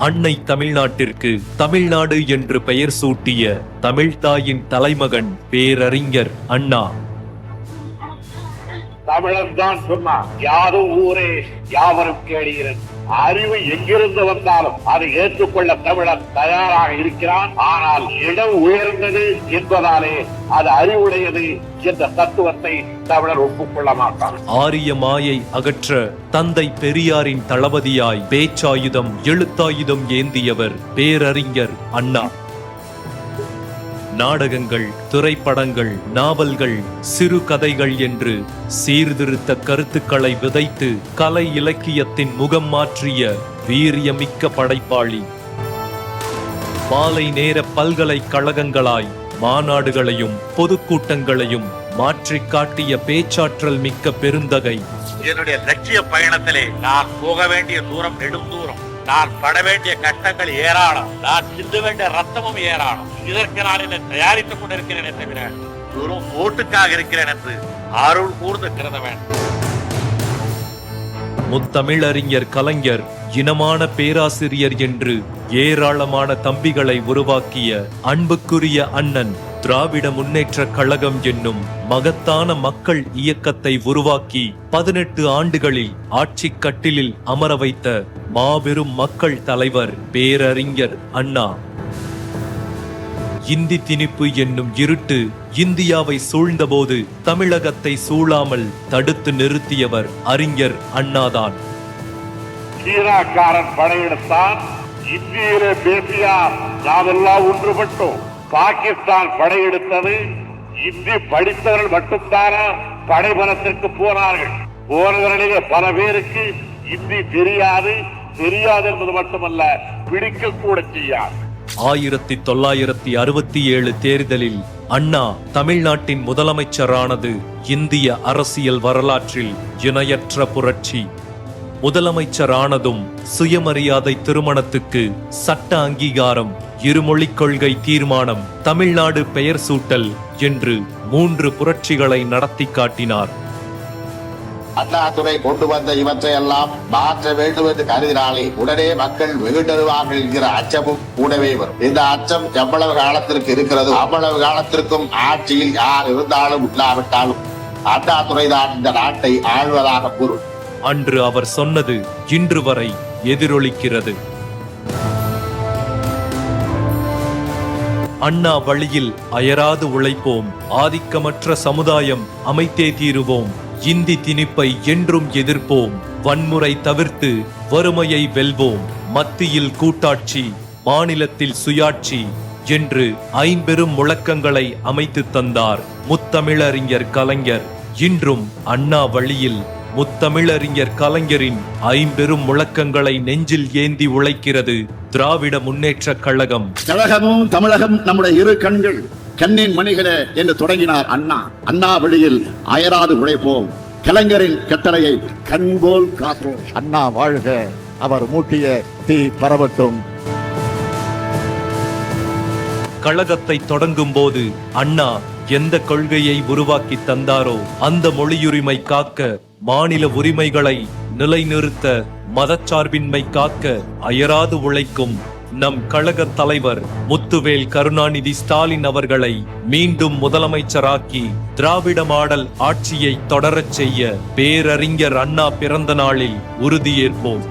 அன்னை தமிழ்நாட்டிற்கு தமிழ்நாடு என்று பெயர் சூட்டிய தமிழ்தாயின் தலைமகன் பேரறிஞர் அண்ணா. தமிழன் தான் சொன்னார், யாரும் ஊரே யாவரும் கேளீரன். அறிவு எங்கிருந்து வந்தாலும் அதை ஏற்றுக்கொள்ள தமிழன் தயாராக இருக்கிறான். ஆனால் இடம் உயர்ந்தது என்பதாலே அது அறிவுடையது என்ற தத்துவத்தை தமிழர் ஒப்புக்கொள்ள மாட்டார். ஆரிய மாயை அகற்ற தந்தை பெரியாரின் தளபதியாய் பேச்சாயுதம் எழுத்தாயுதம் ஏந்தியவர் பேரறிஞர் அண்ணா. நாடகங்கள், திரைப்படங்கள், நாவல்கள், சிறு கதைகள் என்று சீர்திருத்த கருத்துக்களை விதைத்து கலை இலக்கியத்தின் முகம் மாற்றிய வீரியமிக்க படைப்பாளி. மாலை நேர பல்கலைக்கழகங்களாய் மாநாடுகளையும் பொதுக்கூட்டங்களையும் மாற்றி காட்டிய பேச்சாற்றல் மிக்க பெருந்தகை. என்னுடைய லட்சிய பயணத்திலே நான் போக வேண்டிய தூரம் நெடும் தூரம், நான் பட வேண்டிய கட்டங்கள் ஏராளம், நான் சிந்த வேண்டிய ரத்தமும் ஏராளம். இதற்கு நான் என்னை தயாரித்துக் கொண்டிருக்கிறேன் தவிர வெறும் ஓட்டுக்காக இருக்கிறேன் என்று அருள் கூர்ந்து கருத வேண்டும். முத்தமிழறிஞர் கலைஞர் இனமான பேராசிரியர் என்று ஏராளமான தம்பிகளை உருவாக்கிய அன்புக்குரிய அண்ணன் திராவிட முன்னேற்ற கழகம் என்னும் மகத்தான மக்கள் இயக்கத்தை உருவாக்கி 18 ஆண்டுகளில் ஆட்சி கட்டிலில் அமர வைத்த மாபெரும் மக்கள் தலைவர் பேரறிஞர் அண்ணா. இந்தி திணிப்பு என்னும் இருட்டு இந்தியாவை சூழ்ந்தபோது தமிழகத்தை சூழாமல் தடுத்து நிறுத்தியவர் அறிஞர் அண்ணாதான். சீனாக்காரன் படையெடுத்தான், இந்தியிலே பேசியார், நாமெல்லாம் ஒன்றுபட்டோம். பாகிஸ்தான் படையெடுத்தது, இந்தி படித்தவர்கள் மட்டும்தானா படைபலத்திற்கு போனார்கள். போனவர்களிலே பல பேருக்கு இந்தி தெரியாது என்பது மட்டுமல்ல, பிடிக்க கூட செய்யாது. 1967 தேர்தலில் அண்ணா தமிழ்நாட்டின் முதலமைச்சரானது இந்திய அரசியல் வரலாற்றில் இணையற்ற புரட்சி. முதலமைச்சரானதும் சுயமரியாதை திருமணத்துக்கு சட்ட அங்கீகாரம், இருமொழிக் கொள்கை தீர்மானம், தமிழ்நாடு பெயர் சூட்டல் என்று 3 புரட்சிகளை நடத்தி காட்டினார். அண்ணாதுரை கொண்டு வந்த இவற்றை எல்லாம் மாற்ற வேண்டும் என்று கருதினாலே உடனே மக்கள் வெகுண்டருவார்கள் என்கிற அச்சமும் கூடவே வரும். இந்த அச்சம் எவ்வளவு காலத்திற்கு இருக்கிறது, அவ்வளவு காலத்திற்கும் ஆட்சியில் யார் இருந்தாலும் இல்லாவிட்டாலும் அண்ணாதுரை தான் இந்த நாட்டை ஆழ்வதாக பொருள். அன்று அவர் சொன்னது இன்று வரை எதிரொலிக்கிறது. அண்ணா வழியில் அயராது உழைப்போம், ஆதிக்கமற்ற சமுதாயம் அமைத்தே தீருவோம், இந்தி திணிப்பை என்றும் எதிர்ப்போம், வன்முறை தவிர்த்து வறுமையை வெல்வோம், மத்தியில் கூட்டாட்சி, மாநிலத்தில் சுயாட்சி என்று 5 பெரும் முழக்கங்களை அமைத்து தந்தார் முத்தமிழறிஞர் கலைஞர். இன்றும் அண்ணா வழியில் முத்தமிழறிஞர் கலைஞரின் 5 பெரும் முழக்கங்களை நெஞ்சில் ஏந்தி உழைக்கிறது திராவிட முன்னேற்ற கழகம். கழகமும் தமிழகம் நம்முடைய இரு கண்கள், கண்ணின் மணிகளே என்று தொடங்கினார் அண்ணா. அண்ணா வழியில் அயராது உழைப்போம், கலைஞரின் கட்டளையை கண்போல் காப்போம். அண்ணா வாழ்க, அவர் மூட்டிய தீ பரவட்டும். கழகத்தை தொடங்கும் போது அண்ணா எந்த கொள்கையை உருவாக்கி தந்தாரோ அந்த மொழியுரிமை காக்க, மாநில உரிமைகளை நிலைநிறுத்த, மதச்சார்பின்மை காக்க அயராது உழைக்கும் நம் கழக தலைவர் முத்துவேல் கருணாநிதி ஸ்டாலின் அவர்களை மீண்டும் முதலமைச்சராக்கி திராவிட மாடல் ஆட்சியை தொடரச் செய்ய பேரறிஞர் அண்ணா பிறந்த நாளில் உறுதியேற்போம்.